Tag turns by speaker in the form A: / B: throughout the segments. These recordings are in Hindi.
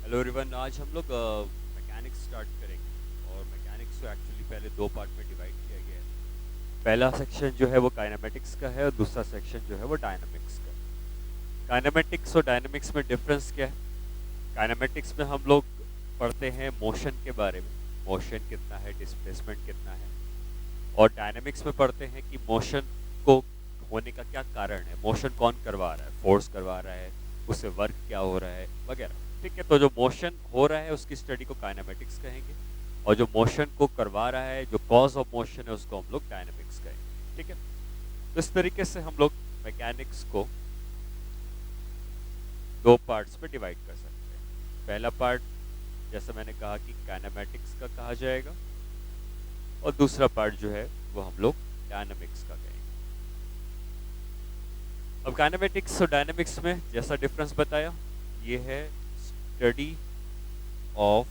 A: Hello everyone. आज हम लोग मैकेनिक्स स्टार्ट करेंगे और मैकेनिक्स को एक्चुअली पहले दो पार्ट में डिवाइड किया गया है। पहला सेक्शन जो है वो काइनेमेटिक्स का है और दूसरा सेक्शन जो है वो डायनामिक्स का है। काइनेमेटिक्स और डायनामिक्स में डिफरेंस क्या है? काइनेमेटिक्स में हम लोग पढ़ते हैं मोशन के बारे में, मोशन कितना है, डिस्प्लेसमेंट कितना है। और डायनामिक्स में पढ़ते हैं कि मोशन को होने का क्या कारण है, मोशन कौन करवा रहा है, फोर्स करवा रहा है, उससे वर्क क्या हो रहा है वगैरह। ठीक है, तो जो मोशन हो रहा है उसकी स्टडी को काइनेमेटिक्स कहेंगे और जो मोशन को करवा रहा है, जो कॉज ऑफ मोशन है, उसको हम लोग डायनामिक्स कहेंगे। ठीक है, तो इस तरीके से हम लोग मैकेनिक्स को दो पार्ट्स में डिवाइड कर सकते हैं। पहला पार्ट जैसे मैंने कहा कि काइनेमेटिक्स का कहा जाएगा और दूसरा पार्ट जो है वो हम लोग डायनामिक्स का कहेंगे। अब काइनेमेटिक्स और डायनामिक्स में जैसा डिफरेंस बताया, ये है स्टडी ऑफ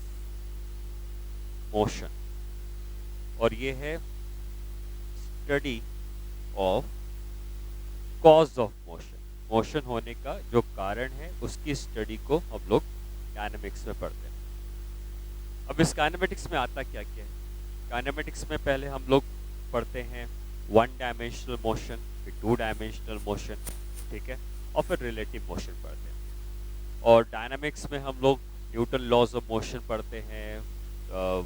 A: मोशन और ये है study of cause of motion. Motion होने का जो कारण है उसकी स्टडी को हम लोग डायनामिक्स में पढ़ते हैं। अब इस काइनेमेटिक्स में आता क्या क्या है? काइनेमेटिक्स में पहले हम लोग पढ़ते हैं वन डायमेंशनल मोशन, फिर टू डायमेंशनल मोशन, ठीक है, और फिर रिलेटिव मोशन पढ़ते हैं। और डायनामिक्स में हम लोग न्यूटन लॉज ऑफ मोशन पढ़ते हैं,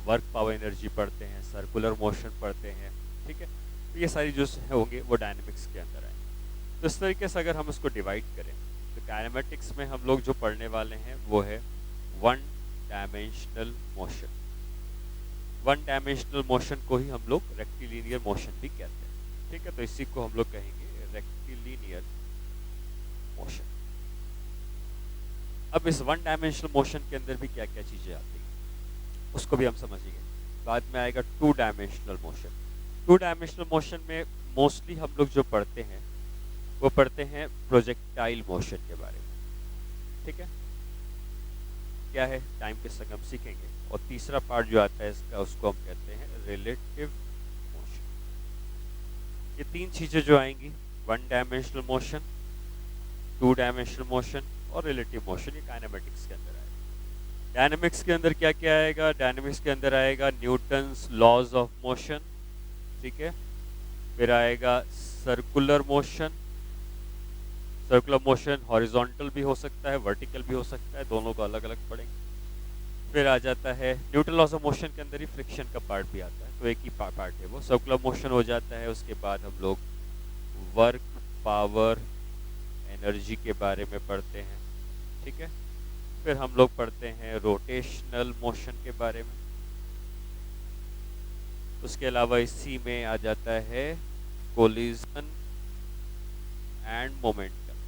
A: वर्क पावर एनर्जी पढ़ते हैं, सर्कुलर मोशन पढ़ते हैं। ठीक है, तो ये सारी जो होंगे वो डायनामिक्स के अंदर आएंगे। तो इस तरीके से अगर हम इसको डिवाइड करें तो काइनेमेटिक्स में हम लोग जो पढ़ने वाले हैं वो है one dimensional motion. One dimensional motion को ही हम लोग रेक्टिलिनियर मोशन भी कहते हैं। ठीक है, तो इसी को हम लोग कहेंगे रेक्टिलिनियर मोशन। अब इस वन डायमेंशनल मोशन के अंदर भी क्या क्या चीजें आती हैं उसको भी हम समझेंगे। बाद में आएगा two dimensional motion. Two dimensional motion में मोस्टली हम लोग जो पढ़ते हैं वो पढ़ते हैं प्रोजेक्टाइल मोशन के बारे में। ठीक है, क्या है टाइम के संग हम सीखेंगे। और तीसरा पार्ट जो आता है इसका उसको हम कहते हैं रिलेटिव मोशन। ये तीन चीजें जो आएंगी, one dimensional motion, two dimensional motion और रिलेटिव मोशन, ये काइनेमेटिक्स के अंदर आएगा। डायनामिक्स के अंदर क्या क्या आएगा? डायनामिक्स के अंदर आएगा न्यूटन्स लॉज ऑफ मोशन, ठीक है, फिर आएगा circular motion. Circular motion horizontal भी हो सकता है, वर्टिकल भी हो सकता है, दोनों को अलग अलग पढ़ेंगे। फिर आ जाता है न्यूटन लॉज ऑफ मोशन के अंदर ही फ्रिक्शन का पार्ट भी आता है, तो एक ही पार्ट है वो। सर्कुलर मोशन हो जाता है, उसके बाद हम लोग वर्क पावर एनर्जी के बारे में पढ़ते हैं। ठीक है, फिर हम लोग पढ़ते हैं रोटेशनल मोशन के बारे में। उसके अलावा इसी में आ जाता है कोलिजन एंड मोमेंटम।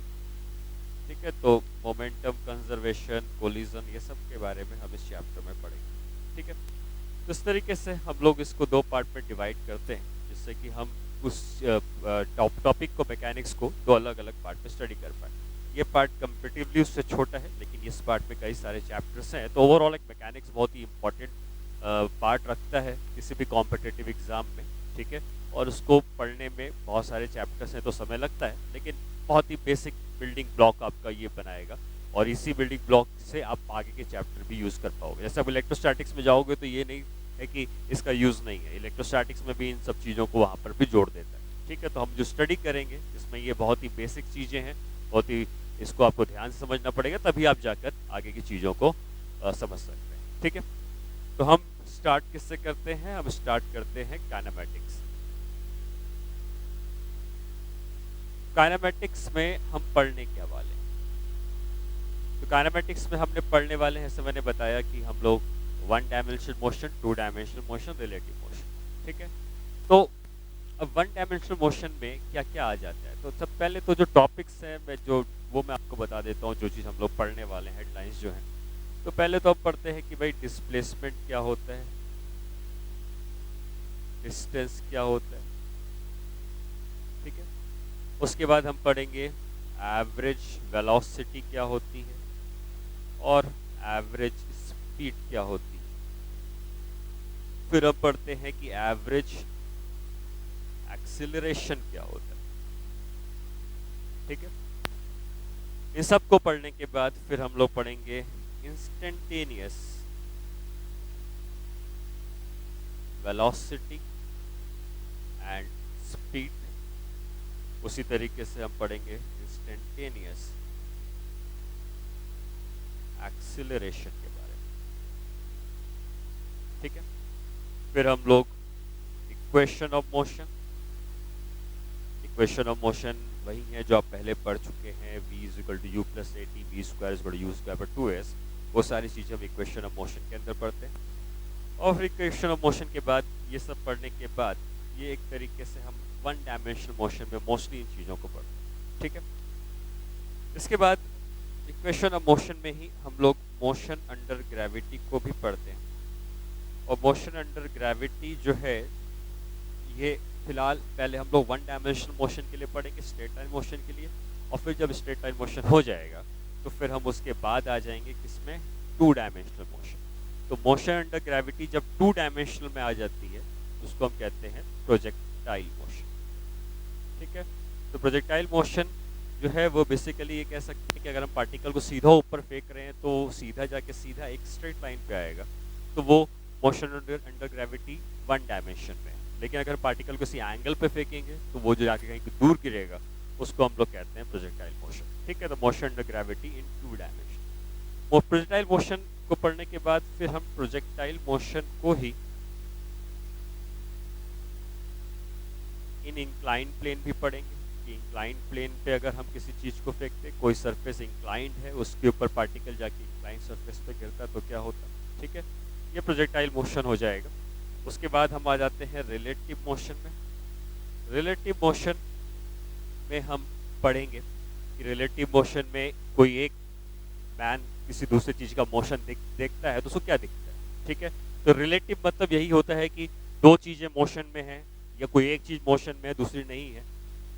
A: ठीक है, तो मोमेंटम कंजर्वेशन, कोलिजन, ये सब के बारे में हम इस चैप्टर में पढ़ेंगे। ठीक है, तो इस तरीके से हम लोग इसको दो पार्ट में डिवाइड करते हैं जिससे कि हम उस टॉपिक को, मैकेनिक्स को दो अलग अलग पार्ट में स्टडी कर पाए। ये पार्ट कंपेटिवली उससे छोटा है लेकिन इस पार्ट में कई सारे चैप्टर्स हैं, तो ओवरऑल एक मैकेनिक्स बहुत ही इंपॉर्टेंट पार्ट रखता है किसी भी कॉम्पिटिटिव एग्जाम में। ठीक है, और उसको पढ़ने में बहुत सारे चैप्टर्स हैं तो समय लगता है, लेकिन बहुत ही बेसिक बिल्डिंग ब्लॉक आपका ये बनाएगा और इसी बिल्डिंग ब्लॉक से आप आगे के चैप्टर भी यूज़ कर पाओगे। जैसे अब इलेक्ट्रोस्टैटिक्स में जाओगे तो ये नहीं है कि इसका यूज़ नहीं है, इलेक्ट्रोस्टैटिक्स में भी इन सब चीज़ों को वहाँ पर भी जोड़ देता है। ठीक है, तो हम जो स्टडी करेंगे इसमें ये बहुत ही बेसिक चीज़ें हैं, बहुत ही इसको आपको ध्यान से समझना पड़ेगा, तभी आप जाकर आगे की चीज़ों को समझ सकते हैं। ठीक है, तो हम स्टार्ट किससे करते हैं? हम स्टार्ट करते हैं काइनेमेटिक्स। काइनेमेटिक्स में हम पढ़ने क्या वाले हैं? तो काइनेमेटिक्स में हमने पढ़ने वाले हैं, जैसे मैंने बताया कि हम लोग one dimensional motion, two dimensional motion, relative motion. ठीक है, तो अब वन डायमेंशनल मोशन में क्या क्या आ जाता है? तो सब पहले तो जो टॉपिक्स हैं मैं आपको बता देता हूँ, जो चीज़ हम लोग पढ़ने वाले हैं, हेडलाइंस जो हैं। तो पहले तो हम पढ़ते हैं कि भाई डिस्प्लेसमेंट क्या होता है, डिस्टेंस क्या होता है। ठीक है, उसके बाद हम पढ़ेंगे एवरेज वेलोसिटी क्या होती है और एवरेज स्पीड क्या होती है। फिर हम पढ़ते हैं कि एवरेज एक्सीलरेशन क्या होता है। ठीक है, इन सब को पढ़ने के बाद फिर हम लोग पढ़ेंगे इंस्टेंटेनियस वेलोसिटी एंड स्पीड। उसी तरीके से हम पढ़ेंगे इंस्टेंटेनियस एक्सीलरेशन के बारे में। ठीक है, फिर हम लोग equation of motion. Equation of motion वही है जो आप पहले पढ़ चुके हैं, v is equal to u plus a t, v square is equal to u square पर 2s। वो सारी चीज़ें हम इक्वेशन ऑफ मोशन के अंदर पढ़ते हैं। और फिर इक्वेशन ऑफ मोशन के बाद ये सब पढ़ने के बाद ये एक तरीके से हम वन डायमेंशनल मोशन में मोस्टली इन चीज़ों को पढ़ते हैं। ठीक है, इसके बाद इक्वेशन ऑफ मोशन में ही हम लोग मोशन अंडर ग्रेविटी को भी पढ़ते हैं। और मोशन अंडर ग्रेविटी जो है ये फिलहाल पहले हम लोग वन डायमेंशनल मोशन के लिए पढ़ेंगे, स्ट्रेट लाइन मोशन के लिए। और फिर जब स्ट्रेट लाइन मोशन हो जाएगा तो फिर हम उसके बाद आ जाएंगे किसमें, टू डायमेंशनल मोशन। तो मोशन अंडर ग्रेविटी जब टू डायमेंशनल में आ जाती है उसको हम कहते हैं प्रोजेक्टाइल मोशन। ठीक है, तो प्रोजेक्टाइल मोशन जो है वो बेसिकली ये कह सकते हैं कि अगर हम पार्टिकल को सीधा ऊपर फेंक रहे हैं तो सीधा जाके सीधा एक स्ट्रेट लाइन पे आएगा, तो वो motion under gravity one dimension में है। लेकिन अगर पार्टिकल को किसी एंगल पे फेंकेंगे तो वो जो जाके कहीं दूर गिरेगा उसको हम लोग कहते हैं प्रोजेक्टाइल मोशन। ठीक है, तो motion under gravity in two dimension. वो प्रोजेक्टाइल मोशन को पढ़ने के बाद फिर हम प्रोजेक्टाइल मोशन को ही इन इंक्लाइन प्लेन भी पढ़ेंगे कि इंक्लाइन प्लेन पे अगर हम किसी चीज़ को फेंकते, कोई सरफेस इंक्लाइंड है, उसके ऊपर पार्टिकल जाके इंक्लाइन सरफेस पे गिरता तो क्या होता। ठीक है, ये प्रोजेक्टाइल मोशन हो जाएगा। उसके बाद हम आ जाते हैं रिलेटिव मोशन में। रिलेटिव मोशन में हम पढ़ेंगे कि रिलेटिव मोशन में कोई एक मैन किसी दूसरी चीज़ का मोशन देखता है तो उसको क्या दिखता है। ठीक है, तो रिलेटिव मतलब यही होता है कि दो चीज़ें मोशन में हैं या कोई एक चीज़ मोशन में है दूसरी नहीं है,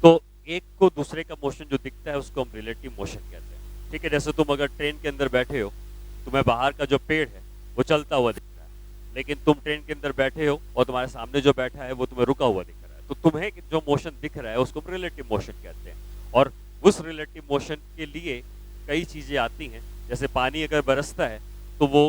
A: तो एक को दूसरे का मोशन जो दिखता है उसको हम रिलेटिव मोशन कहते हैं। ठीक है, जैसे तुम अगर ट्रेन के अंदर बैठे हो, तुम्हें बाहर का जो पेड़ है वो चलता हुआ दिख रहा है, लेकिन तुम ट्रेन के अंदर बैठे हो और तुम्हारे सामने जो बैठा है वो तुम्हें रुका हुआ दिख रहा है, तो तुम्हें जो मोशन दिख रहा है उसको हम रिलेटिव मोशन कहते हैं। और उस रिलेटिव मोशन के लिए कई चीज़ें आती हैं, जैसे पानी अगर बरसता है तो वो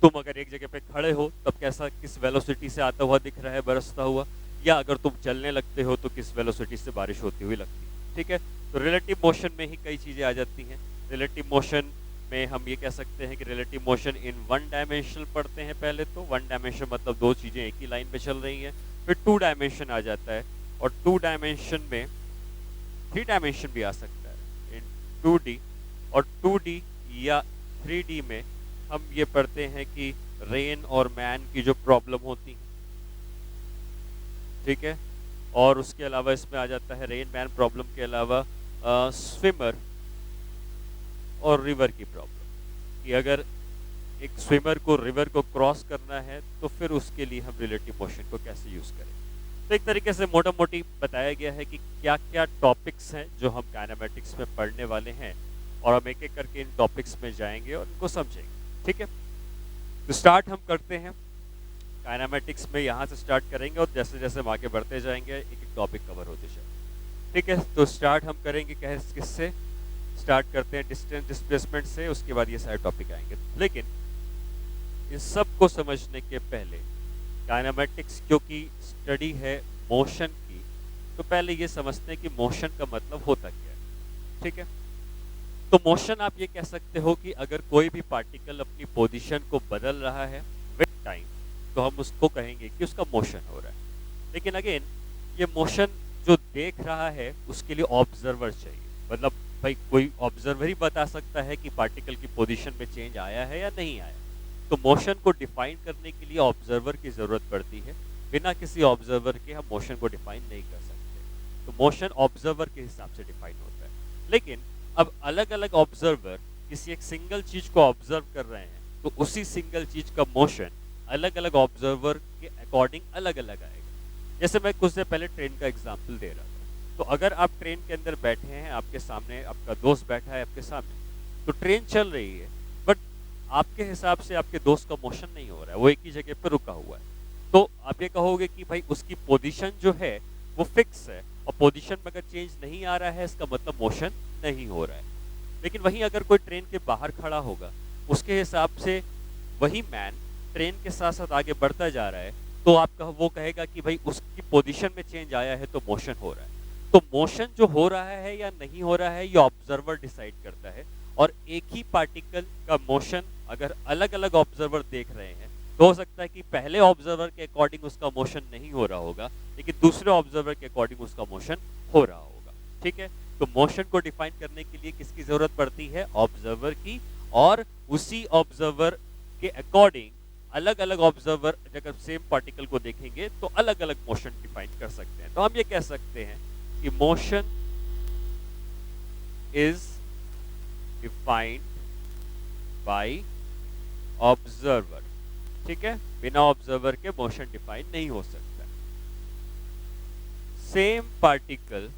A: तुम अगर एक जगह पे खड़े हो तब कैसा किस वेलोसिटी से आता हुआ दिख रहा है बरसता हुआ, या अगर तुम चलने लगते हो तो किस वेलोसिटी से बारिश होती हुई लगती है। ठीक है, तो रिलेटिव मोशन में ही कई चीज़ें आ जाती हैं। रिलेटिव मोशन में हम ये कह सकते हैं कि relative motion in one dimensional पढ़ते हैं। पहले तो वन डायमेंशन मतलब दो चीज़ें एक ही लाइन में चल रही हैं, फिर टू डायमेंशन आ जाता है, और टू डायमेंशन में थ्री डायमेंशन भी आ सकता है इन 2D, और 2D या 3D में हम ये पढ़ते हैं कि रेन और मैन की जो प्रॉब्लम होती है। ठीक है, और उसके अलावा इसमें आ जाता है रेन मैन प्रॉब्लम के अलावा स्विमर और रिवर की प्रॉब्लम, कि अगर एक स्विमर को रिवर को क्रॉस करना है तो फिर उसके लिए हम रिलेटिव मोशन को कैसे यूज़ करें। तो एक तरीके से मोटा मोटी बताया गया है कि क्या क्या टॉपिक्स हैं जो हम काइनेमेटिक्स में पढ़ने वाले हैं, और हम एक एक करके इन टॉपिक्स में जाएंगे और इनको समझेंगे। ठीक है, तो स्टार्ट हम करते हैं काइनेमेटिक्स में, यहाँ से स्टार्ट करेंगे और जैसे जैसे हम आगे बढ़ते जाएंगे एक एक टॉपिक कवर होते जाए। ठीक है, तो स्टार्ट हम करेंगे किससे, स्टार्ट करते हैं डिस्टेंस डिस्प्लेसमेंट से, उसके बाद ये सारे टॉपिक आएंगे। लेकिन इन सब को समझने के पहले काइनेमेटिक्स क्योंकि स्टडी है मोशन की, तो पहले ये समझते हैं कि मोशन का मतलब होता क्या है। ठीक है, तो मोशन आप ये कह सकते हो कि अगर कोई भी पार्टिकल अपनी पोजीशन को बदल रहा है विद टाइम तो हम उसको कहेंगे कि उसका मोशन हो रहा है। लेकिन अगेन ये मोशन जो देख रहा है उसके लिए ऑब्जर्वर चाहिए, मतलब भाई कोई ऑब्जर्वर ही बता सकता है कि पार्टिकल की पोजीशन में चेंज आया है या नहीं आया। तो मोशन को डिफाइन करने के लिए ऑब्जर्वर की ज़रूरत पड़ती है, बिना किसी ऑब्जर्वर के हम मोशन को डिफाइन नहीं कर सकते। तो मोशन ऑब्जर्वर के हिसाब से डिफाइन होता है। लेकिन अब अलग अलग ऑब्जर्वर किसी एक सिंगल चीज़ को ऑब्जर्व कर रहे हैं तो उसी सिंगल चीज़ का मोशन अलग अलग ऑब्जर्वर के अकॉर्डिंग अलग अलग आएगा। जैसे मैं कुछ देर पहले ट्रेन का एग्जाम्पल दे रहा था, तो अगर आप ट्रेन के अंदर बैठे हैं, आपके सामने आपका दोस्त बैठा है आपके सामने, तो ट्रेन चल रही है, बट आपके हिसाब से आपके दोस्त का मोशन नहीं हो रहा है, वो एक ही जगह पर रुका हुआ है। तो आप ये कहोगे कि भाई उसकी पोजीशन जो है वो फिक्स है, और पोजीशन में अगर चेंज नहीं आ रहा है इसका मतलब मोशन नहीं हो रहा है। लेकिन वहीं अगर कोई ट्रेन के बाहर खड़ा होगा उसके हिसाब से वही मैन ट्रेन के साथ साथ आगे बढ़ता जा रहा है, तो आपका वो कहेगा कि भाई उसकी पोजीशन में चेंज आया है तो मोशन हो रहा है। तो मोशन जो हो रहा है या नहीं हो रहा है ये ऑब्जर्वर डिसाइड करता है। और एक ही पार्टिकल का मोशन अगर अलग अलग ऑब्जर्वर देख रहे हैं तो हो सकता है कि पहले ऑब्जर्वर के अकॉर्डिंग उसका मोशन नहीं हो रहा होगा, लेकिन दूसरे ऑब्जर्वर के अकॉर्डिंग उसका मोशन हो रहा होगा। ठीक है, तो मोशन को डिफाइन करने के लिए किसकी जरूरत पड़ती है? ऑब्जर्वर की। और उसी ऑब्जर्वर के अकॉर्डिंग अलग अलग ऑब्जर्वर अगर सेम पार्टिकल को देखेंगे तो अलग अलग मोशन डिफाइन कर सकते हैं। तो हम ये कह सकते हैं कि motion is defined by observer. ठीक है, बिना ऑब्जर्वर के मोशन डिफाइन नहीं हो सकता। Same particle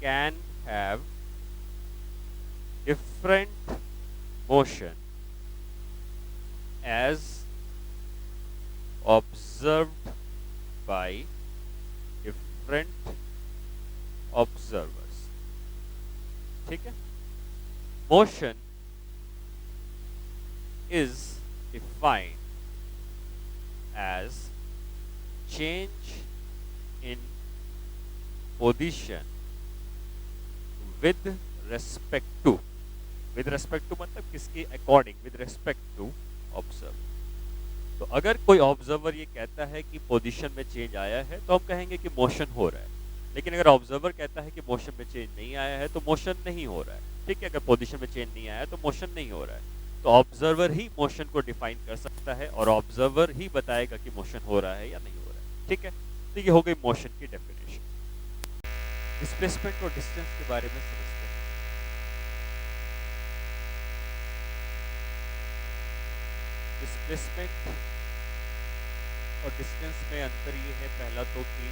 A: can have different motion as observed by different observers। ठीक है, motion is defined as change in position with respect to, मतलब किसके according, with respect to observe. तो अगर कोई ऑब्जर्वर ये कहता है कि पोजीशन में चेंज आया है तो हम कहेंगे कि मोशन हो रहा है। लेकिन अगर ऑब्जर्वर कहता है कि मोशन में चेंज नहीं आया है तो मोशन नहीं हो रहा है। ठीक है, अगर पोजीशन में चेंज नहीं आया है तो मोशन नहीं हो रहा है। तो ऑब्जर्वर ही मोशन को डिफाइन कर सकता है और ऑब्जर्वर ही बताएगा कि मोशन हो रहा है या नहीं हो रहा है। ठीक है, तो ये हो गई मोशन की डेफिनेशन। डिस्प्लेसमेंट और डिस्टेंस के बारे में समझते हैं। डिस्प्लेसमेंट और डिस्टेंस में अंतर ये है, पहला तो कि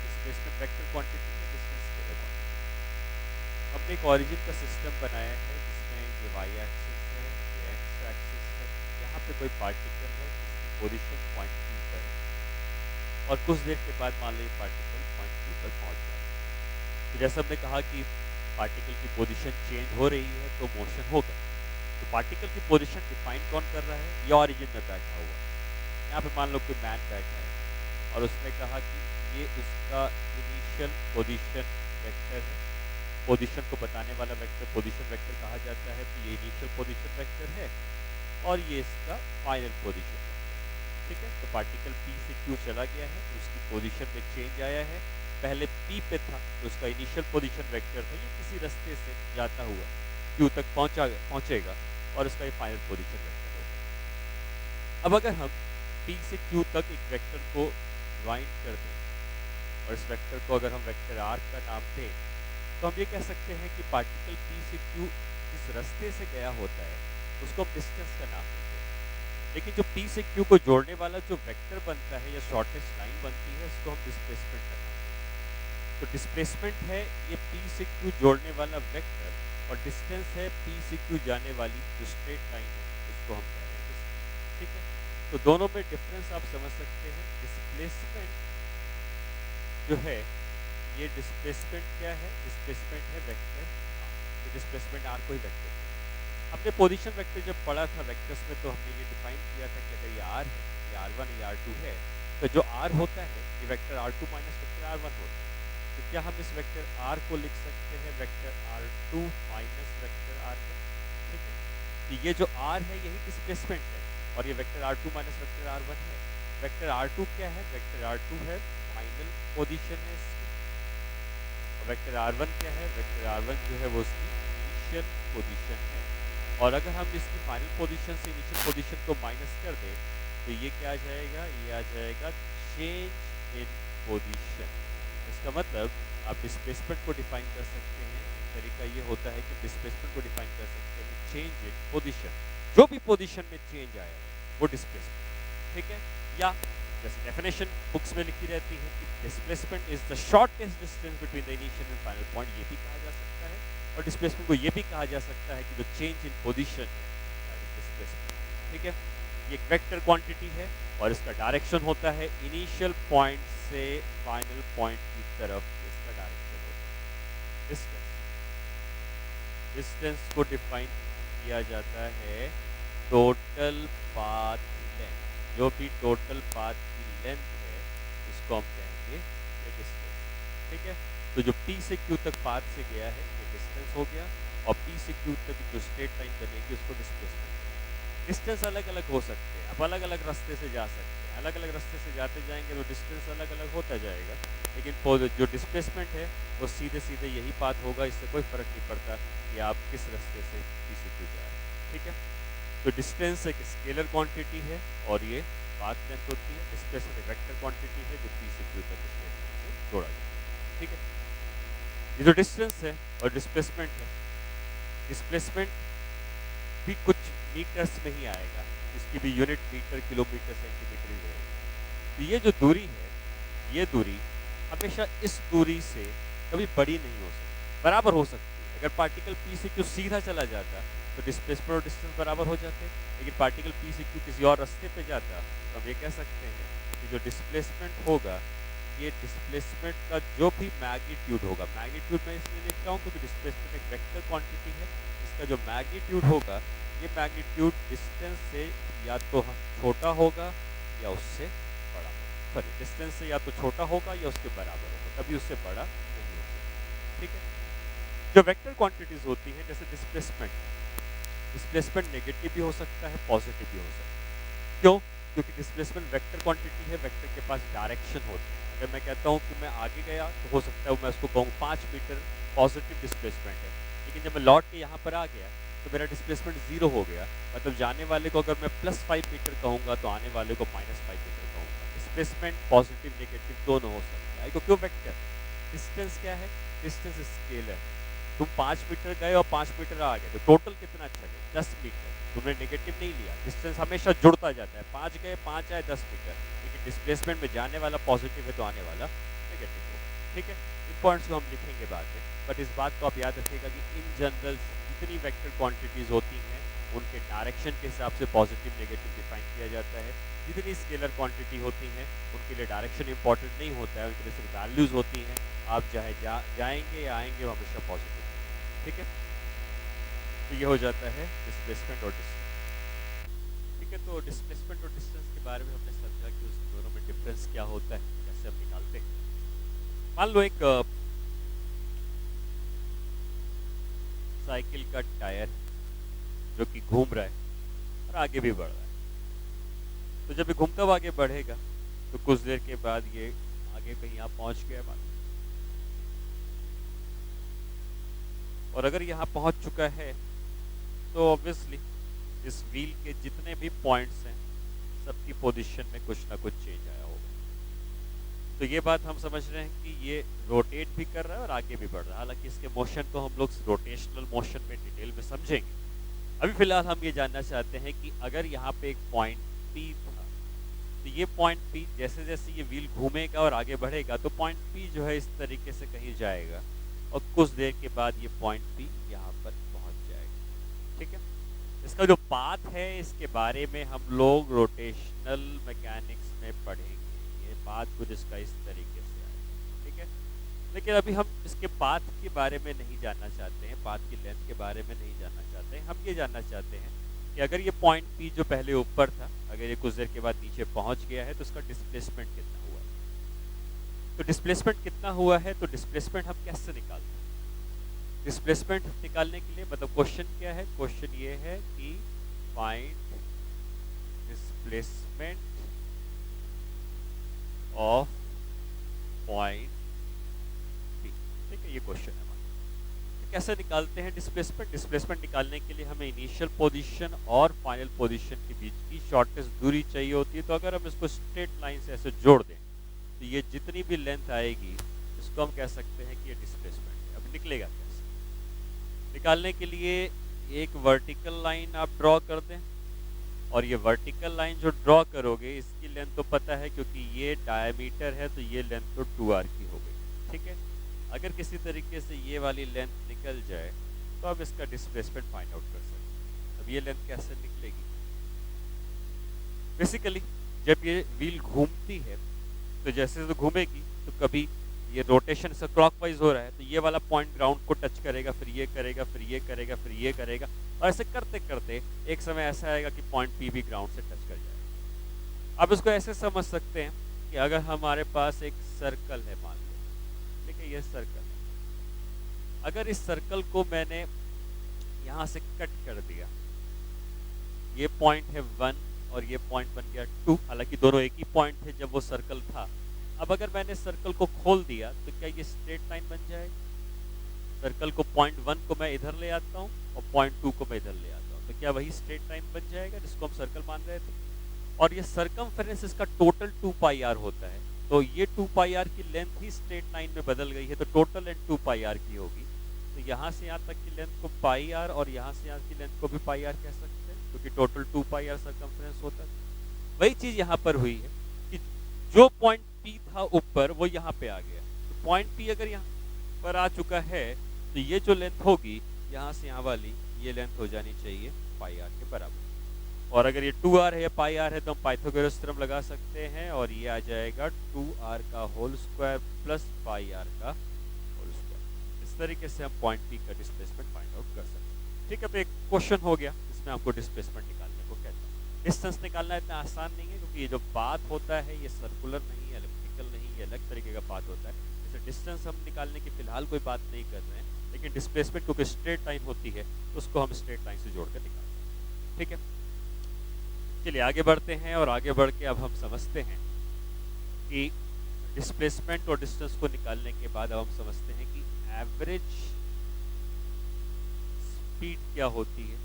A: डिस्प्लेसमेंट वेक्टर क्वांटिटी है, डिस्टेंस स्केलर क्वांटिटी। हमने एक ओरिजिन का सिस्टम बनाया है जिसमें ये वाई एक्सिस है, ये एक्स एक्सिस है, यहाँ पे कोई पार्टिकल है जिसकी पोजीशन पॉइंट Q पर है और कुछ देर के बाद मान लीजिए पार्टिकल पॉइंट Q पर पहुँच जाए। तो जैसा हमने कहा कि पार्टिकल की पोजीशन चेंज हो रही है तो मोशन होगा। तो पार्टिकल की पोजीशन डिफाइन कौन कर रहा है? ये ओरिजिन में बैठा हुआ है। यहाँ पे मान लो कोई मैन बैठा है और उसने कहा कि ये उसका इनिशियल पोजीशन वेक्टर है। पोजीशन को बताने वाला वेक्टर पोजीशन वेक्टर कहा जाता है। तो ये इनिशियल पोजीशन वेक्टर है और ये इसका फाइनल पोजीशन वेक्टर। ठीक है, तो पार्टिकल P से Q चला गया है, उसकी पोजीशन में चेंज आया है। पहले P पे था तो उसका इनिशियल पोजीशन वेक्टर था, ये किसी रास्ते से जाता हुआ Q तक पहुंचेगा और उसका ये फाइनल पोजीशन वेक्टर होगा। अब अगर हम P से Q तक एक वेक्टर को वाइंड कर दें और इस वेक्टर को अगर हम वेक्टर R का नाम दें तो हम ये कह सकते हैं कि पार्टिकल P से Q जिस रास्ते से गया होता है उसको हम डिस्टेंस का नाम देते हैं। लेकिन जो P से Q को जोड़ने वाला जो वेक्टर बनता है या शॉर्टेस्ट लाइन बनती है इसको हम डिस्प्लेसमेंट का नाम देते हैं। तो डिस्प्लेसमेंट है ये P से Q जोड़ने वाला वेक्टर और डिस्टेंस है P से Q जाने वाली जो स्ट्रेट लाइन है उसको हम कह रहे हैं डिस्टेंस। ठीक है, तो दोनों में डिफरेंस आप समझ सकते हैं। डिस्प्लेसमेंट जो है ये डिस्प्लेसमेंट क्या है? डिस्प्लेसमेंट है वेक्टर R। डिस्प्लेसमेंट R कोई वेक्टर है। हमने पोजीशन वेक्टर जब पढ़ा था वेक्टर्स में तो हमने ये डिफाइन किया था कि अगर ये R है, ये R1 या R2 है तो जो R होता है ये vector R2 minus vector R1 होता है। तो क्या हम इस वेक्टर R को लिख सकते हैं vector R2 minus vector R1? ठीक है, तो ये जो R है यही डिस्प्लेसमेंट है और ये vector R2 minus vector R1 है। वेक्टर R2 क्या है? वेक्टर R2 है फाइनल पोजीशन है इसकी। और वेक्टर R1 क्या है? वेक्टर R1 जो है वो उसकी इनिशियल पोजीशन है। और अगर हम इसकी फाइनल पोजीशन से इनिशियल पोजीशन को माइनस कर दें तो ये क्या आ जाएगा? ये आ जाएगा चेंज इन पोजीशन। इसका मतलब आप डिस्प्लेसमेंट को डिफाइन कर सकते हैं। तरीका ये होता है कि डिस्प्लेसमेंट को डिफाइन कर सकते हैं चेंज इन पोजीशन। जो भी पोजीशन में चेंज आया है वो डिस्प्लेसमेंट। ठीक है, या जैसे डेफिनेशन बुक्स में लिखी रहती है कि displacement is the shortest distance between the initial and final point, ये भी कहा जा सकता है। और डिस्प्लेसमेंट को ये भी कहा जा सकता है कि जो चेंज इन पोजीशन है दैट इज डिस्प्लेसमेंट। ठीक है, ये एक वेक्टर क्वांटिटी है और इसका डायरेक्शन होता है इनिशियल पॉइंट से फाइनल पॉइंट की तरफ, इसका डायरेक्शन होता है डिस्टेंस। डिस्टेंस को डिफाइन किया जाता है टोटल पाथ लेंथ। जो भी टोटल पाथ की लेंथ है उसको हम कहेंगे ये डिस्टेंस। ठीक है, तो जो P से Q तक पाथ से गया है ये डिस्टेंस हो गया, और P से Q तक जो स्ट्रेट लाइन बनेगी उसको डिस्प्लेसमेंट। डिस्टेंस अलग अलग हो सकते हैं, अब अलग अलग रास्ते से जा सकते हैं, अलग अलग रास्ते से जाते जाएंगे तो डिस्टेंस अलग अलग होता जाएगा, लेकिन जो डिस्प्लेसमेंट है वो सीधे सीधे यही पाथ होगा। इससे कोई फर्क नहीं पड़ता कि आप किस रास्ते से किसी को जा रहे हैं। ठीक है, तो डिस्टेंस एक स्केलर क्वांटिटी है और ये पाथ लेंथ होती है। डिस्प्लेसमेंट एक वेक्टर क्वांटिटी है जो P से Q तक स्ट्रेट लाइन से जोड़ा जाता है। ठीक है, ये जो डिस्टेंस है और डिस्प्लेसमेंट है, डिस्प्लेसमेंट भी कुछ मीटर्स में ही आएगा, इसकी भी यूनिट मीटर, किलोमीटर, सेंटीमीटर ही रहेगी। तो ये जो दूरी है, ये दूरी हमेशा इस दूरी से कभी बड़ी नहीं हो सकती, बराबर हो सकती है। अगर पार्टिकल P से Q सीधा चला जाता तो डिस्प्लेसमेंट और डिस्टेंस बराबर हो जाते, लेकिन पार्टिकल P से Q किसी और रास्ते पे जाता तो हम ये कह सकते हैं कि जो डिस्प्लेसमेंट होगा, ये डिस्प्लेसमेंट का जो भी मैग्नीट्यूड होगा, मैग्नीट्यूड मैं इसलिए लिख रहा हूँ क्योंकि डिस्प्लेसमेंट एक वेक्टर क्वांटिटी है, इसका जो मैग्नीट्यूड होगा, ये मैग्नीट्यूड डिस्टेंस से या तो छोटा होगा या उससे बड़ा होगा। सॉरी, डिस्टेंस से या तो छोटा होगा या उसके बराबर होगा, कभी उससे बड़ा नहीं हो सकता। ठीक है, जो वेक्टर क्वांटिटीज होती हैं जैसे डिस्प्लेसमेंट, डिस्प्लेसमेंट नेगेटिव भी हो सकता है, पॉजिटिव भी हो सकता है। क्यों? क्योंकि डिस्प्लेसमेंट वेक्टर क्वांटिटी है, वेक्टर के पास डायरेक्शन होती है। अगर मैं कहता हूँ कि मैं आगे गया तो हो सकता है मैं उसको कहूँ 5 मीटर पॉजिटिव डिस्प्लेसमेंट है, लेकिन जब मैं लौट के यहाँ पर आ गया तो मेरा डिस्प्लेसमेंट 0 हो गया। मतलब जाने वाले को अगर मैं +5 मीटर कहूँगा तो आने वाले को -5 मीटर कहूँगा। डिस्प्लेसमेंट पॉजिटिव नेगेटिव दोनों हो सकता है, क्योंकि वो वेक्टर। डिस्टेंस क्या है? डिस्टेंस स्केलर है। तुम 5 मीटर गए और 5 मीटर आ गए तो टोटल कितना चले? 10 मीटर। तुमने नेगेटिव नहीं लिया, डिस्टेंस हमेशा जुड़ता जाता है, 5 गए 5 आए 10 मीटर, लेकिन डिस्प्लेसमेंट में जाने वाला पॉजिटिव है तो आने वाला नेगेटिव होगा। ठीक है, इन पॉइंट्स को हम लिखेंगे बाद में, बट इस बात को आप याद रखिएगा कि इन जनरल जितनी वेक्टर क्वांटिटीज होती हैं उनके डायरेक्शन के हिसाब से पॉजिटिव नेगेटिव डिफाइन किया जाता है। जितनी स्केलर क्वांटिटी होती हैं उनके लिए डायरेक्शन इंपॉर्टेंट नहीं होता है, उनके लिए सिर्फ वैल्यूज होती हैं। आप चाहे जाएंगे या आएंगे वो हमेशा पॉजिटिव। ठीक है, तो ये हो जाता है डिस्प्लेसमेंट और डिस्टेंस। ठीक है, तो डिस्प्लेसमेंट और डिस्टेंस के बारे में हमने समझा कि उस दोनों में डिफरेंस क्या होता है, कैसे हम निकालते हैं। मान लो एक साइकिल का टायर जो कि घूम रहा है और आगे भी बढ़ रहा है, तो जब ये घूमता हुआ आगे बढ़ेगा तो कुछ देर के बाद ये आगे कहीं यहाँ पहुँच गया मान, और अगर यहाँ पहुँच चुका है तो ऑब्वियसली इस व्हील के जितने भी पॉइंट्स हैं सबकी पोजीशन में कुछ ना कुछ चेंज आया होगा। तो ये बात हम समझ रहे हैं कि ये रोटेट भी कर रहा है और आगे भी बढ़ रहा है। हालांकि इसके मोशन को हम लोग रोटेशनल मोशन में डिटेल में समझेंगे। अभी फिलहाल हम ये जानना चाहते हैं कि अगर यहाँ पे एक पॉइंट P था तो ये पॉइंट P जैसे जैसे ये व्हील घूमेगा और आगे बढ़ेगा तो पॉइंट P जो है इस तरीके से कहीं जाएगा और कुछ देर के बाद ये पॉइंट P यहाँ पर पहुँच जाएगा। ठीक है, इसका जो पाथ है इसके बारे में हम लोग रोटेशनल मैकेनिक्स में पढ़ेंगे। ये पाथ कुछ इसका इस तरीके से आएगा। ठीक है, लेकिन अभी हम इसके पाथ के बारे में नहीं जानना चाहते हैं, पाथ की लेंथ के बारे में नहीं जानना चाहते हैं। हम ये जानना चाहते हैं कि अगर ये पॉइंट P जो पहले ऊपर था, अगर ये कुछ देर के बाद नीचे पहुंच गया है तो उसका डिस्प्लेसमेंट कितना हुआ है। तो डिस्प्लेसमेंट कितना हुआ है, तो डिस्प्लेसमेंट हम कैसे निकालते हैं? डिस्प्लेसमेंट निकालने के लिए मतलब क्वेश्चन क्या है? क्वेश्चन ये है कि find displacement of point P। ठीक है, ये क्वेश्चन है हमारा। तो कैसे निकालते हैं डिस्प्लेसमेंट? डिस्प्लेसमेंट निकालने के लिए हमें इनिशियल पोजीशन और फाइनल पोजीशन के बीच की शॉर्टेस्ट दूरी चाहिए होती है। तो अगर हम इसको स्ट्रेट लाइन से ऐसे जोड़ दें तो ये जितनी भी लेंथ आएगी इसको हम कह सकते हैं कि ये डिस्प्लेसमेंट है। अब निकलेगा कैसे? निकालने के लिए एक वर्टिकल लाइन आप ड्रॉ कर दें, और ये वर्टिकल लाइन जो ड्रॉ करोगे इसकी लेंथ तो पता है क्योंकि ये डायमीटर है, तो ये लेंथ तो 2r की हो गई। ठीक है, अगर किसी तरीके से ये वाली लेंथ निकल जाए तो अब इसका डिस्प्लेसमेंट फाइंड आउट कर सकते हैं। अब ये लेंथ कैसे निकलेगी? बेसिकली जब ये व्हील घूमती है तो जैसे तो घूमेगी तो कभी ये रोटेशन से क्लॉकवाइज हो रहा है, तो ये वाला पॉइंट ग्राउंड को टच करेगा, फिर ये करेगा, फिर ये करेगा, फिर ये करेगा, और ऐसे करते करते एक समय ऐसा आएगा कि पॉइंट पी भी ग्राउंड से टच कर जाएगा। अब इसको ऐसे समझ सकते हैं कि अगर हमारे पास एक सर्कल है, मान लो, ठीक है, ये सर्कल है, अगर इस सर्कल को मैंने यहाँ से कट कर दिया, ये पॉइंट है 1 और ये पॉइंट बन गया 2, हालांकि दोनों एक ही पॉइंट थे जब वो सर्कल था। अब अगर मैंने सर्कल को खोल दिया तो क्या ये स्ट्रेट लाइन बन जाएगा? सर्कल को पॉइंट 1 को मैं इधर ले आता हूँ और पॉइंट 2 को मैं इधर ले आता हूँ, तो क्या वही स्ट्रेट लाइन बन जाएगा जिसको हम सर्कल मान रहे थे? और ये सरकमफेरेंस इसका टोटल 2 पाई आर होता है, तो ये 2 पाई आर की लेंथ ही स्ट्रेट लाइन में बदल गई है, तो टोटल लेंथ 2 पाई आर की होगी। तो यहाँ से यहाँ तक की लेंथ को पाई आर और यहाँ से यहाँ की लेंथ को भी पाई आर कह सकते हैं, क्योंकि टोटल 2 पाई आर सरकमफेरेंस होता है। वही चीज यहाँ पर हुई है कि जो पॉइंट पी था ऊपर वो यहाँ पे आ गया, तो पॉइंट पी अगर यहाँ पर आ चुका है तो ये जो लेंथ होगी यहाँ से यहाँ वाली, ये लेंथ हो जानी चाहिए पाई आर के बराबर। और अगर ये 2r है या पाई आर है तो हम पाइथागोरस थ्योरम लगा सकते हैं, और ये आ जाएगा 2r का whole square plus pi r का होल स्क्वायर। इस तरीके से हम पॉइंट पी का डिस्प्लेसमेंट फाइंड आउट कर सकते हैं। ठीक है, तो एक क्वेश्चन हो गया जिसमें आपको डिस्प्लेसमेंट निकालने को कहता है। डिस्टेंस निकालना इतना आसान नहीं है, क्योंकि ये जो बात होता है ये सर्कुलर नहीं है, एलिप्टिकल नहीं है, अलग तरीके का बात होता है। जैसे डिस्टेंस हम निकालने की फिलहाल कोई बात नहीं कर रहे हैं, लेकिन डिस्प्लेसमेंट क्योंकि स्ट्रेट लाइन होती है तो उसको हम स्ट्रेट लाइन से जोड़कर निकालते हैं। ठीक है, चलिए आगे बढ़ते हैं, और आगे बढ़ के अब हम समझते हैं कि डिस्प्लेसमेंट और डिस्टेंस को निकालने के बाद अब हम समझते हैं कि एवरेज स्पीड क्या होती है,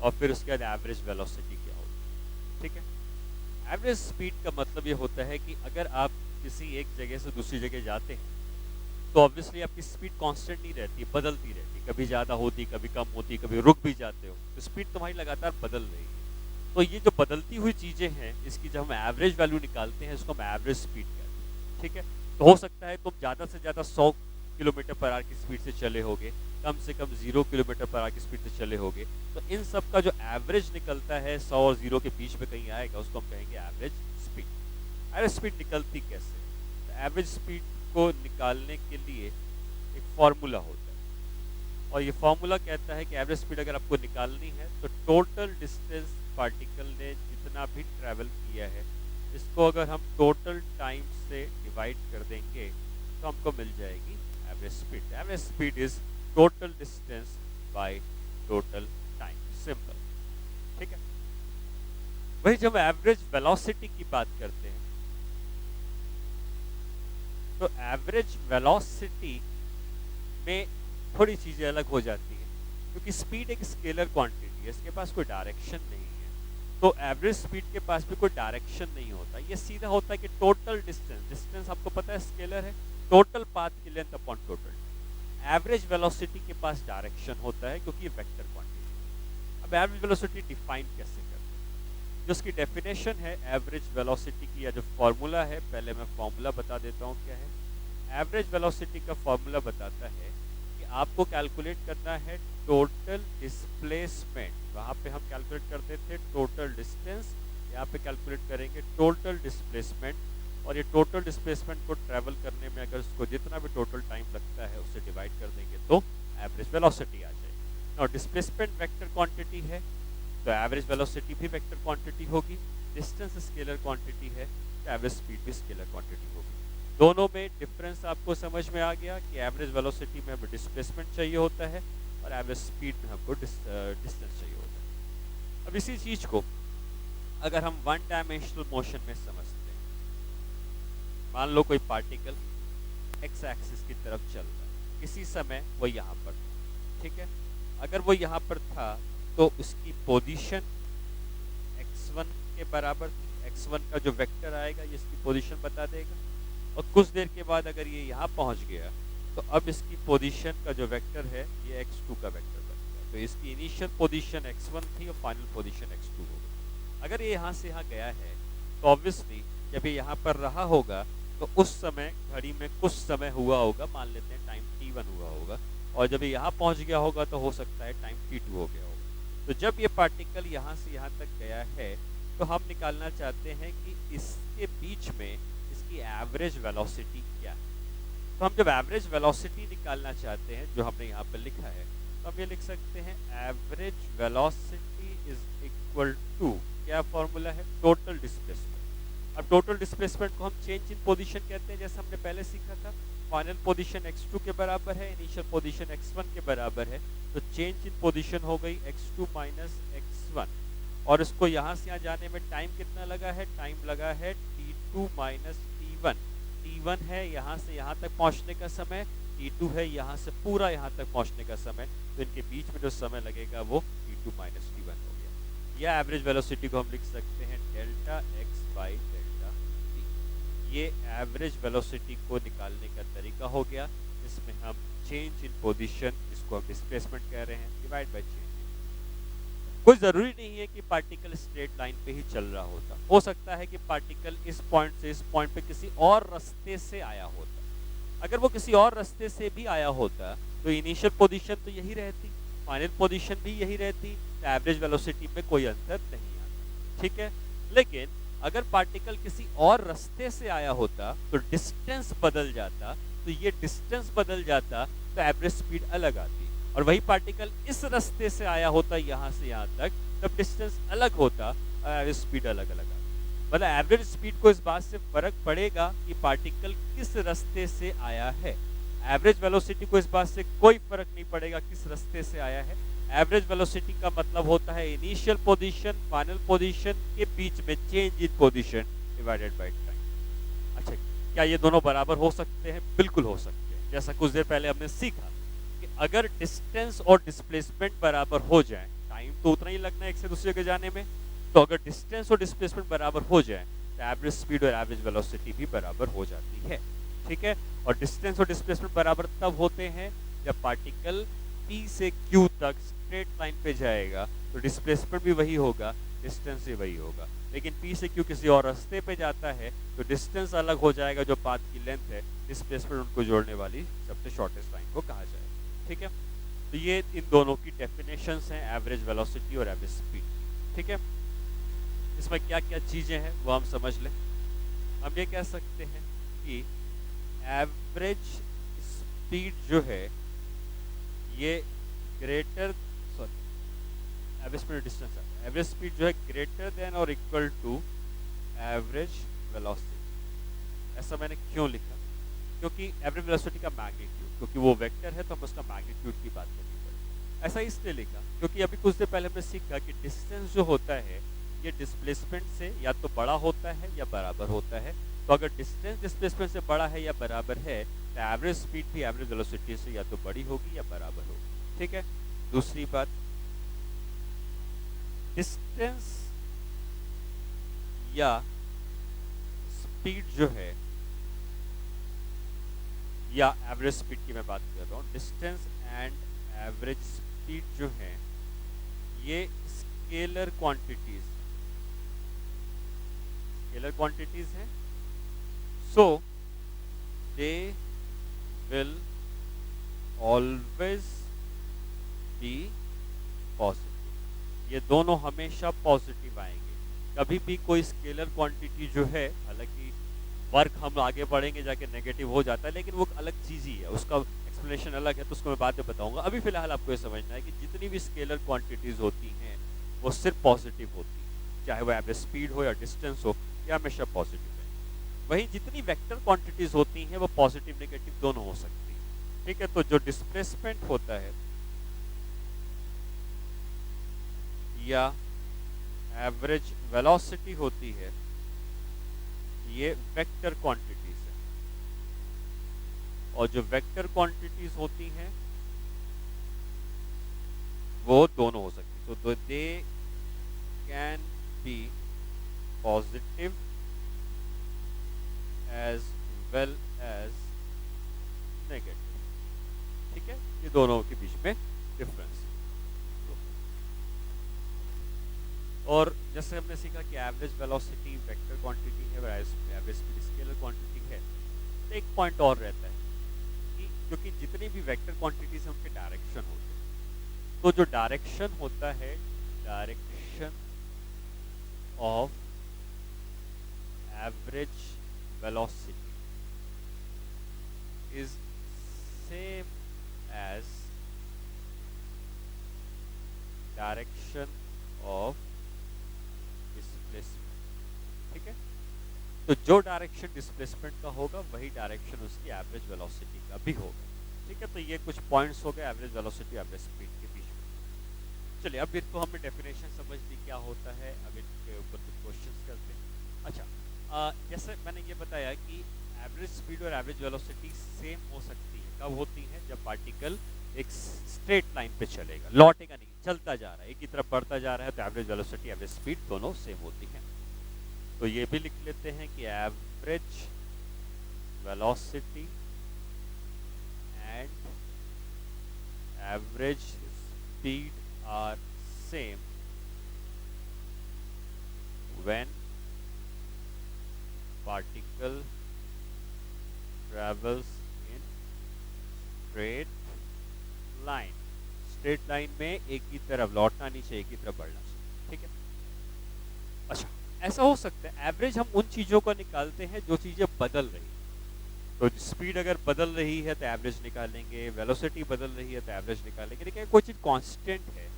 A: और फिर उसके बाद एवरेज वेलोसिटी क्या होती है। ठीक है, एवरेज स्पीड का मतलब ये होता है कि अगर आप किसी एक जगह से दूसरी जगह जाते हैं तो ऑब्वियसली आपकी स्पीड कांस्टेंट नहीं रहती, बदलती रहती, कभी ज़्यादा होती, कभी कम होती, कभी रुक भी जाते हो, तो स्पीड तुम्हारी लगातार बदल रही है। तो ये जो बदलती हुई चीज़ें हैं, इसकी जब हम एवरेज वैल्यू निकालते हैं इसको हम एवरेज स्पीड कहते हैं। ठीक है, तो हो सकता है तुम ज़्यादा से ज़्यादा 100 किलोमीटर पर आवर की स्पीड से चले होगे, कम से कम 0 किलोमीटर पर आवर की स्पीड से चले होगे, तो इन सब का जो एवरेज निकलता है 100 और 0 के बीच में कहीं आएगा, उसको हम कहेंगे एवरेज स्पीड। एवरेज स्पीड निकलती कैसे? तो एवरेज स्पीड को निकालने के लिए एक फॉर्मूला होता है, और ये फॉर्मूला कहता है कि एवरेज स्पीड अगर आपको निकालनी है तो टोटल डिस्टेंस पार्टिकल ने जितना भी ट्रैवल किया है, इसको अगर हम टोटल टाइम से डिवाइड कर देंगे तो हमको मिल जाएगी average speed. Average speed is total distance by total time, simple. ठीक है, वही जब एवरेज वेलोसिटी की बात करते हैं तो एवरेज वेलोसिटी में थोड़ी चीज़ें अलग हो जाती है, क्योंकि स्पीड एक स्केलर क्वांटिटी है, इसके पास कोई डायरेक्शन नहीं है। तो एवरेज स्पीड के पास भी कोई डायरेक्शन नहीं होता, ये सीधा होता है कि टोटल डिस्टेंस, डिस्टेंस आपको पता है स्केलर है, टोटल पाथ की length upon total. Average velocity के पास डायरेक्शन होता है क्योंकि ये वेक्टर क्वांटिटी है। अब एवरेज वेलोसिटी डिफाइन कैसे करते हैं? जो उसकी डेफिनेशन है एवरेज वेलोसिटी की, या जो फॉर्मूला है, पहले मैं फॉर्मूला बता देता हूँ क्या है। एवरेज वेलोसिटी का फॉर्मूला बताता है कि आपको कैलकुलेट करना है टोटल डिस्प्लेसमेंट, वहाँ पे हम कैलकुलेट करते थे टोटल डिस्टेंस, यहाँ पे कैलकुलेट करेंगे टोटल डिस्प्लेसमेंट, और ये टोटल डिस्प्लेसमेंट को ट्रैवल करने में अगर उसको जितना भी टोटल टाइम लगता है उससे डिवाइड कर देंगे तो एवरेज वेलोसिटी आ जाएगी। और डिस्प्लेसमेंट वेक्टर क्वांटिटी है तो एवरेज वेलोसिटी भी वेक्टर क्वांटिटी होगी, डिस्टेंस स्केलर क्वांटिटी है तो एवरेज स्पीड भी स्केलर क्वांटिटी होगी। दोनों में डिफरेंस आपको समझ में आ गया कि एवरेज वेलोसिटी में हमें डिस्प्लेसमेंट चाहिए होता है और एवरेज स्पीड में हमको डिस्टेंस चाहिए होता है। अब इसी चीज़ को अगर हम वन डायमेंशनल मोशन में समझते हैं, मान लो कोई पार्टिकल एक्स एक्सिस की तरफ चल रहा है, किसी समय वो यहाँ पर, ठीक है, अगर वो यहाँ पर था तो उसकी पोजीशन x1 के बराबर थी, x1 का जो वेक्टर आएगा ये इसकी पोजीशन बता देगा, और कुछ देर के बाद अगर ये यहाँ पहुँच गया तो अब इसकी पोजीशन का जो वेक्टर है ये x2 का वेक्टर बन गया, तो इसकी इनिशियल पोजीशन x1 थी और फाइनल पोजीशन x2 हो गई। अगर ये यहाँ से यहाँ गया है तो ऑब्वियसली जब ये यहाँ पर रहा होगा तो उस समय घड़ी में कुछ समय हुआ होगा, मान लेते हैं टाइम t1 हुआ होगा, और जब ये यहाँ पहुँच गया होगा तो हो सकता है टाइम t2 हो गया होगा। तो जब ये पार्टिकल यहाँ से यहाँ तक गया है तो हम निकालना चाहते हैं कि इसके बीच में इसकी कि एवरेज वेलोसिटी क्या है। तो हम जब एवरेज वेलोसिटी निकालना चाहते हैं, जो हमने यहाँ पर लिखा है, तो हम ये लिख सकते हैं average velocity is equal to, क्या फॉर्मूला है, टोटल डिस्प्लेसमेंट। अब टोटल डिस्प्लेसमेंट को हम चेंज इन पोजीशन कहते हैं, जैसे हमने पहले सीखा था। फाइनल पोजीशन x2 के बराबर है, इनिशियल पोजीशन x1 के बराबर है, तो चेंज इन पोजीशन हो गई x2 माइनस x1। और इसको यहाँ से यहाँ जाने में टाइम कितना लगा है, टाइम लगा है t2 माइनस t1। t1 है यहाँ से यहाँ तक पहुँचने का समय, t2 है यहाँ से पूरा यहाँ तक पहुँचने का समय, तो इनके बीच में जो समय लगेगा वो t2 माइनस t1 हो गया। या एवरेज वेलोसिटी को हम लिख सकते हैं delta x by delta t। ये एवरेज वेलोसिटी को निकालने का तरीका हो गया, इसमें हम चेंज इन पोजीशन, इसको हम डिस्प्लेसमेंट कह रहे हैं, डिवाइड बाय चेंज। कोई ज़रूरी नहीं है कि पार्टिकल स्ट्रेट लाइन पे ही चल रहा होता, हो सकता है कि पार्टिकल इस पॉइंट से इस पॉइंट पे किसी और रास्ते से आया होता। अगर वो किसी और रास्ते से भी आया होता तो इनिशियल पोजीशन तो यही रहती, फाइनल पोजीशन भी यही रहती, तो एवरेज वेलोसिटी में कोई अंतर नहीं आता, ठीक है। लेकिन अगर पार्टिकल किसी और रास्ते से आया होता तो डिस्टेंस बदल जाता, तो ये डिस्टेंस बदल जाता तो एवरेज स्पीड अलग आती। और वही पार्टिकल इस रास्ते से आया होता यहाँ से यहाँ तक, तब डिस्टेंस अलग होता, एवरेज स्पीड अलग अलग आती। मतलब एवरेज स्पीड को इस बात से फर्क पड़ेगा कि पार्टिकल किस रास्ते से आया है। एवरेज वेलोसिटी को इस बात से कोई फर्क नहीं पड़ेगा किस रास्ते से आया है। एवरेज वेलोसिटी का मतलब होता है इनिशियल पोजीशन फाइनल पोजीशन के बीच में change in position divided by time. अच्छा, क्या ये दोनों बराबर हो सकते हैं? बिल्कुल हो सकते हैं। जैसा कुछ देर पहले हमने सीखा कि अगर डिस्टेंस और डिस्प्लेसमेंट बराबर हो जाए, टाइम तो उतना ही लगना है एक से दूसरे के जाने में, तो अगर डिस्टेंस और डिस्प्लेसमेंट बराबर हो जाए तो एवरेज स्पीड और एवरेज वेलोसिटी भी बराबर हो जाती है, ठीक है। और डिस्टेंस और डिस्प्लेसमेंट बराबर तब होते हैं जब पार्टिकल P से Q तक स्ट्रेट लाइन पे जाएगा, तो डिस्प्लेसमेंट भी वही होगा, डिस्टेंस भी वही होगा। लेकिन P से Q किसी और रास्ते पे जाता है तो डिस्टेंस अलग हो जाएगा, जो पाथ की लेंथ है, डिस्प्लेसमेंट उनको जोड़ने वाली सबसे शॉर्टेस्ट लाइन को कहा जाएगा, ठीक है। तो ये इन दोनों की डेफिनेशंस हैं, एवरेज वेलोसिटी और एवरेज स्पीड, ठीक है। इसमें क्या क्या चीज़ें हैं वो हम समझ लें। हम ये कह सकते हैं कि एवरेज स्पीड जो है ये एवरेज स्पीड डिस्टेंस है, एवरेज स्पीड जो है ग्रेटर देन और इक्वल टू एवरेज वेलोसिटी। ऐसा मैंने क्यों लिखा? क्योंकि एवरेज वेलोसिटी का मैग्नीट्यूड, क्योंकि वो वेक्टर है तो हम उसका मैग्नीट्यूड की बात करनी पड़ेगी। ऐसा इसलिए लिखा क्योंकि अभी कुछ देर पहले हमने सीखा कि डिस्टेंस जो होता है ये डिस्प्लेसमेंट से या तो बड़ा होता है या बराबर होता है। तो अगर डिस्टेंस डिस्प्लेसमेंट से बड़ा है या बराबर है तो एवरेज स्पीड भी एवरेज वेलोसिटी से या तो बड़ी होगी या बराबर होगी, ठीक है। दूसरी बात, डिस्टेंस या स्पीड जो है, या एवरेज स्पीड की मैं बात कर रहा हूँ, डिस्टेंस एंड एवरेज स्पीड जो है ये स्केलर क्वांटिटीज हैं। So they will always be positive. ये दोनों हमेशा पॉजिटिव आएंगे। कभी भी कोई स्केलर क्वांटिटी जो है, हालांकि वर्क हम आगे बढ़ेंगे जाके नेगेटिव हो जाता है, लेकिन वो अलग चीज़ ही है, उसका एक्सप्लेनेशन अलग है, तो उसको मैं बाद में बताऊंगा। अभी फिलहाल आपको ये समझना है कि जितनी भी स्केलर क्वांटिटीज होती हैं वो सिर्फ पॉजिटिव होती है, चाहे वो एवरेज स्पीड हो या डिस्टेंस हो, ये हमेशा पॉजिटिव है। वहीं जितनी वेक्टर क्वांटिटीज होती हैं वो पॉजिटिव नेगेटिव दोनों हो सकती है, ठीक है। तो जो डिस्प्लेसमेंट होता है या एवरेज वेलोसिटी होती है ये वेक्टर क्वांटिटीज है, और जो वेक्टर क्वांटिटीज होती हैं वो दोनों हो सकती है। तो they can be positive as well as negative, ठीक है। ये दोनों के बीच में डिफरेंस। और जैसे हमने सीखा कि एवरेज वेलोसिटी वेक्टर क्वांटिटी है, एवरेज स्पीड स्केलर क्वांटिटी है, तो एक पॉइंट और रहता है कि क्योंकि जितनी भी वेक्टर क्वांटिटीज हैं उनके डायरेक्शन होते हैं, तो जो डायरेक्शन होता है, direction of average velocity is same as direction of displacement, ठीक है। तो जो डायरेक्शन डिस्प्लेसमेंट का होगा वही डायरेक्शन उसकी एवरेज वेलोसिटी का भी होगा, ठीक है। तो ये कुछ पॉइंट्स हो गए एवरेज वेलोसिटी एवरेज स्पीड के बीच में। चलिए अब इनको हमने डेफिनेशन समझ ली क्या होता है, अब इनके ऊपर कुछ क्वेश्चंस करते हैं। अच्छा, जैसे मैंने ये बताया कि एवरेज स्पीड और एवरेज वेलोसिटी सेम हो सकती है, कब होती है, जब पार्टिकल एक स्ट्रेट लाइन पे चलेगा, लौटेगा नहीं, चलता जा रहा है, एक ही तरफ बढ़ता जा रहा है, तो एवरेज वेलोसिटी एवरेज स्पीड दोनों सेम होती है। तो ये भी लिख लेते हैं कि average velocity and average speed are same when particle travels in straight line। Straight line में एक ही तरफ लौटना नहीं चाहिए, एक ही तरफ बढ़ना चाहिए, ठीक है। अच्छा, ऐसा हो सकता है एवरेज हम उन चीज़ों को निकालते हैं जो चीज़ें बदल रही हैं। तो स्पीड अगर बदल रही है तो एवरेज निकालेंगे, वेलोसिटी बदल रही है तो एवरेज निकालेंगे। लेकिन कोई चीज़ कांस्टेंट है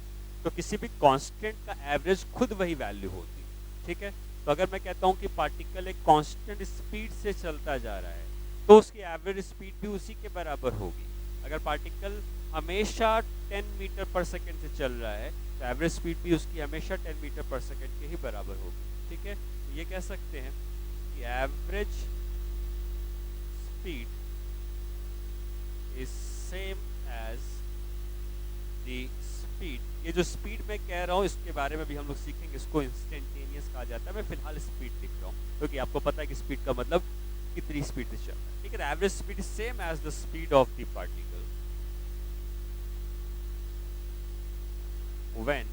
A: तो किसी भी कांस्टेंट का एवरेज खुद वही वैल्यू होती है, ठीक है। तो अगर मैं कहता हूँ कि पार्टिकल एक कांस्टेंट स्पीड से चलता जा रहा है तो उसकी एवरेज स्पीड भी उसी के बराबर होगी। अगर पार्टिकल हमेशा 10 मीटर पर सेकेंड से चल रहा है तो एवरेज स्पीड भी उसकी हमेशा 10 मीटर पर सेकेंड के ही बराबर होगी, ठीक है। तो ये कह सकते हैं कि average speed is same as the speed. ये जो स्पीड मैं कह रहा हूँ इसके बारे में भी हम लोग सीखेंगे, इसको इंस्टेंटेनियस कहा जाता है। मैं फिलहाल स्पीड लिख रहा हूँ क्योंकि आपको पता है कि स्पीड का मतलब कितनी स्पीड से चल रहा है, ठीक है। Average speed is same as the speed of the particle when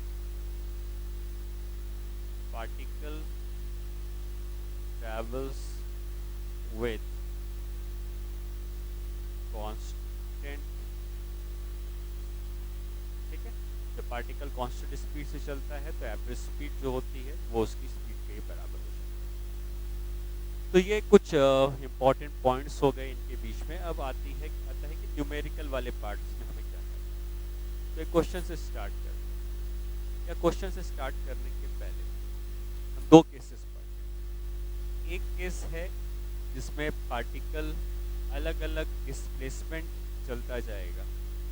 A: particle travels with constant, ठीक है। जब पार्टिकल कांस्टेंट स्पीड से चलता है तो एवरेज स्पीड जो होती है वो उसकी स्पीड के ही बराबर हो जाती है। तो ये कुछ इंपॉर्टेंट पॉइंट्स हो गए इनके बीच में। अब आता है कि न्यूमेरिकल वाले पार्ट्स में हमें क्या करना है। तो एक क्वेश्चन से स्टार्ट करते हैं, या क्वेश्चन से स्टार्ट करने के पहले हम दो केसेस पढ़ते हैं। एक केस है जिसमें पार्टिकल अलग अलग डिस्प्लेसमेंट चलता जाएगा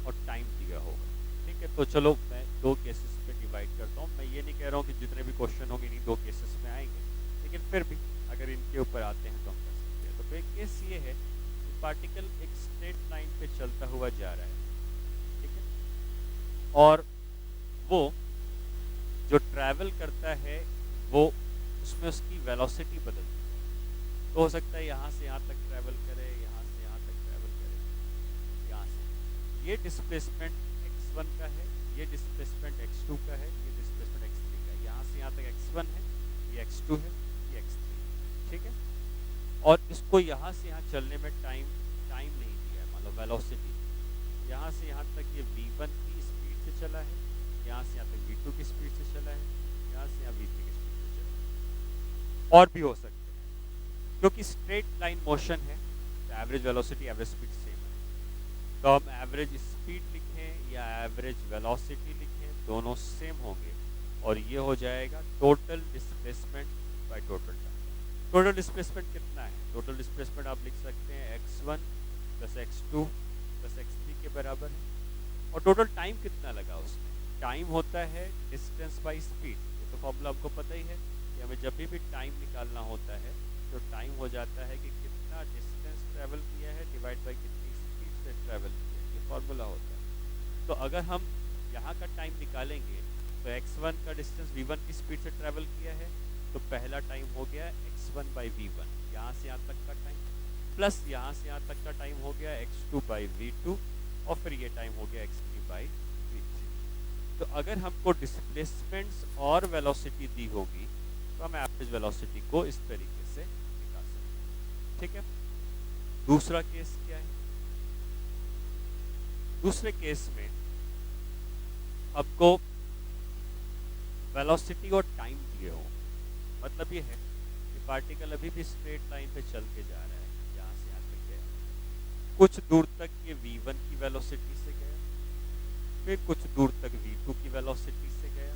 A: और टाइम दिया होगा, ठीक है। तो चलो मैं दो केसेस पे डिवाइड करता हूँ। मैं ये नहीं कह रहा हूँ कि जितने भी क्वेश्चन होंगे इन्हीं दो केसेस में आएंगे, लेकिन फिर भी अगर इनके ऊपर आते हैं तो हम कर सकते हैं। तो एक केस ये है कि पार्टिकल एक स्ट्रेट लाइन पे चलता हुआ जा रहा है, ठीक है, और वो जो ट्रैवल करता है वो उसमें उसकी वेलोसिटी बदलती है। तो हो सकता है यहाँ से यहाँ तक ट्रैवल करे, यहाँ से यहाँ तक ट्रैवल करे, यहाँ से। ये डिस्प्लेसमेंट x1 का है, ये डिस्प्लेसमेंट x2 का है, ये डिस्प्लेसमेंट x3 का है। यहाँ से यहाँ तक x1 है, ये x2 है, ये x3, ठीक है। और इसको यहाँ से यहाँ चलने में टाइम नहीं दिया है, मान लो वेलोसिटी। यहाँ से यहाँ तक ये v1 की स्पीड से चला है, यहाँ से यहाँ तक v2 की स्पीड से चला है, यहाँ से यहाँ v3 की स्पीड से चला है। और भी हो सकता है क्योंकि स्ट्रेट लाइन मोशन है तो average velocity average speed same है। तो हम एवरेज स्पीड लिखें या एवरेज वेलोसिटी लिखें, दोनों सेम होंगे और ये हो जाएगा total displacement by total time. Total displacement कितना है? टोटल डिस्प्लेसमेंट आप लिख सकते हैं x1 plus x2 plus x3 के बराबर है। और टोटल टाइम कितना लगा उसमें? टाइम होता है डिस्टेंस बाय स्पीड। ये तो फॉर्मूला आपको पता ही है कि हमें जब भी टाइम निकालना होता है तो टाइम हो जाता है कि कितना डिस्टेंस ट्रैवल किया है डिवाइड बाय कितनी स्पीड से ट्रैवल किया है, ये फॉर्मूला होता है। तो अगर हम यहाँ का टाइम निकालेंगे तो x1 का डिस्टेंस v1 की स्पीड से ट्रैवल किया है तो पहला टाइम हो गया x1 बाई v1, यहाँ से यहाँ तक का टाइम, प्लस यहाँ से यहाँ तक का टाइम हो गया x2 बाई v2 और फिर ये टाइम हो गया x3 बाई v3। तो अगर हमको डिस्प्लेसमेंट्स और वेलोसिटी दी होगी तो हम एवरेज वेलोसिटी को इस तरीके से निकाल सकते हैं, ठीक है। दूसरा केस क्या है? दूसरे केस में आपको वेलोसिटी और टाइम दिए हो। मतलब ये है कि पार्टिकल अभी भी स्ट्रेट लाइन पे चल के जा रहा है, यहाँ से यहाँ तक गया, कुछ दूर तक ये v1 की वेलोसिटी से गया, फिर कुछ दूर तक v2 की वेलोसिटी से गया,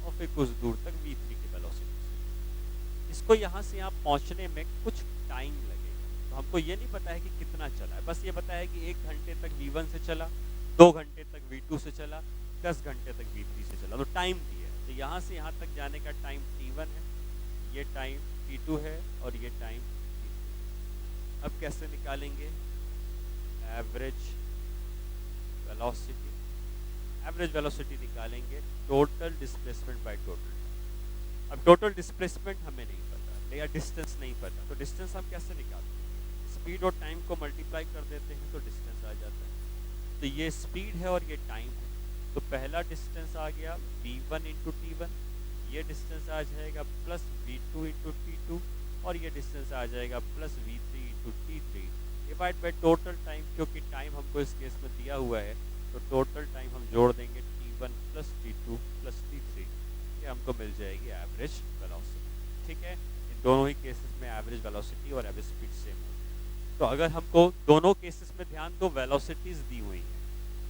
A: और फिर कुछ दूर तक v3 की वेलोसिटी से गया। इसको यहाँ से यहाँ पहुँचने में कुछ टाइम लगेगा, तो हमको ये नहीं पता है कि कितना चला है, बस ये पता है कि 1 घंटे तक v1 से चला, 2 घंटे तक v2 से चला, 10 घंटे तक v3 से चला, तो टाइम दिया है। तो यहाँ से यहाँ तक जाने का टाइम t1 है, ये टाइम t2 है, और ये टाइम t3। अब कैसे निकालेंगे एवरेज वेलोसिटी? एवरेज वेलोसिटी निकालेंगे टोटल डिस्प्लेसमेंट बाय टोटल। अब टोटल डिस्प्लेसमेंट हमें नहीं पता या डिस्टेंस नहीं पता, तो डिस्टेंस हम कैसे निकालते हैं? स्पीड और टाइम को मल्टीप्लाई कर देते हैं तो डिस्टेंस आ जाता है। तो ये स्पीड है और ये टाइम है, तो पहला डिस्टेंस आ गया v1 इंटू t1, ये डिस्टेंस आ जाएगा प्लस v2 इंटू t2, और ये डिस्टेंस आ जाएगा plus v3 into t3 divide by total time, क्योंकि टाइम हमको इस केस में दिया हुआ है, तो टोटल टाइम हम जोड़ देंगे t1 plus t2 plus t3, ये हमको मिल जाएगी एवरेज वेलोसिटी। ठीक है, इन दोनों ही केसेस में एवरेज वेलोसिटी और एवरेज स्पीड सेम है। तो अगर हमको दोनों केसेस में ध्यान दो, वेलोसिटीज दी हुई हैं,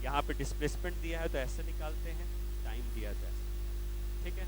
A: यहाँ पे डिस्प्लेसमेंट दिया है तो ऐसे निकालते हैं, टाइम दिया था ऐसे। ठीक है।